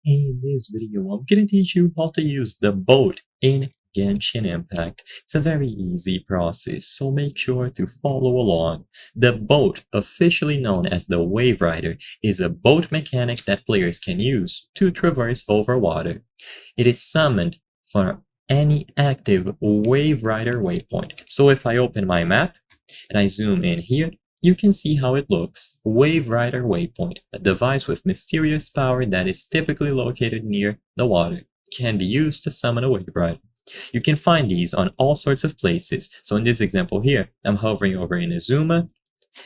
In this video, I'm gonna teach you how to use the boat in Genshin Impact. It's a very easy process, so make sure to follow along. The boat, officially known as the Wave Rider, is a boat mechanic that players can use to traverse over water. It is summoned for any active Wave Rider waypoint. So if I open my map and I zoom in here, you can see how it looks. Wave Rider Waypoint, a device with mysterious power that is typically located near the water, can be used to summon a Wave Rider. You can find these on all sorts of places. So in this example here, I'm hovering over Inazuma,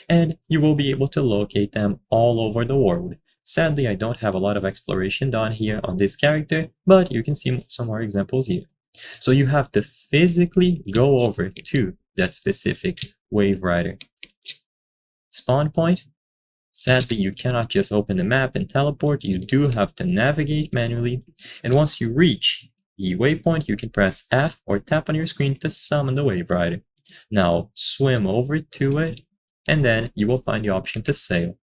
and you will be able to locate them all over the world. Sadly, I don't have a lot of exploration done here on this character, but you can see some more examples here. So you have to physically go over to that specific Wave Rider spawn point. Sadly, you cannot just open the map and teleport. You do have to navigate manually. And once you reach the waypoint, you can press F or tap on your screen to summon the Wave Rider. Now swim over to it, and then you will find the option to sail.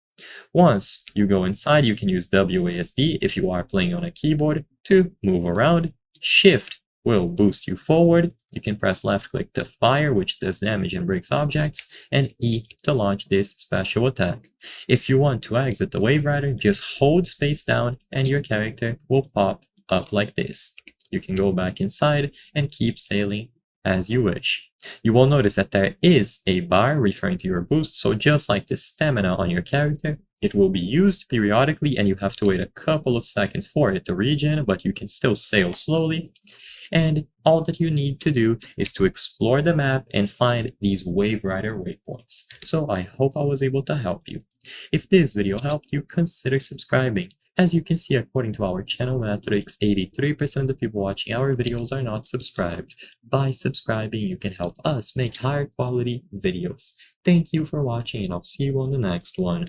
Once you go inside, you can use WASD if you are playing on a keyboard to move around. Shift will boost you forward. You can press left click to fire, which does damage and breaks objects, and E to launch this special attack. If you want to exit the Wave Rider, just hold space down and your character will pop up like this. You can go back inside and keep sailing as you wish. You will notice that there is a bar referring to your boost, so just like the stamina on your character, it will be used periodically and you have to wait a couple of seconds for it to regen, but you can still sail slowly. And all that you need to do is to explore the map and find these Wave Rider waypoints. So I hope I was able to help you. If this video helped you, consider subscribing. As you can see, according to our channel metrics, 83% of the people watching our videos are not subscribed. By subscribing, you can help us make higher quality videos. Thank you for watching, and I'll see you on the next one.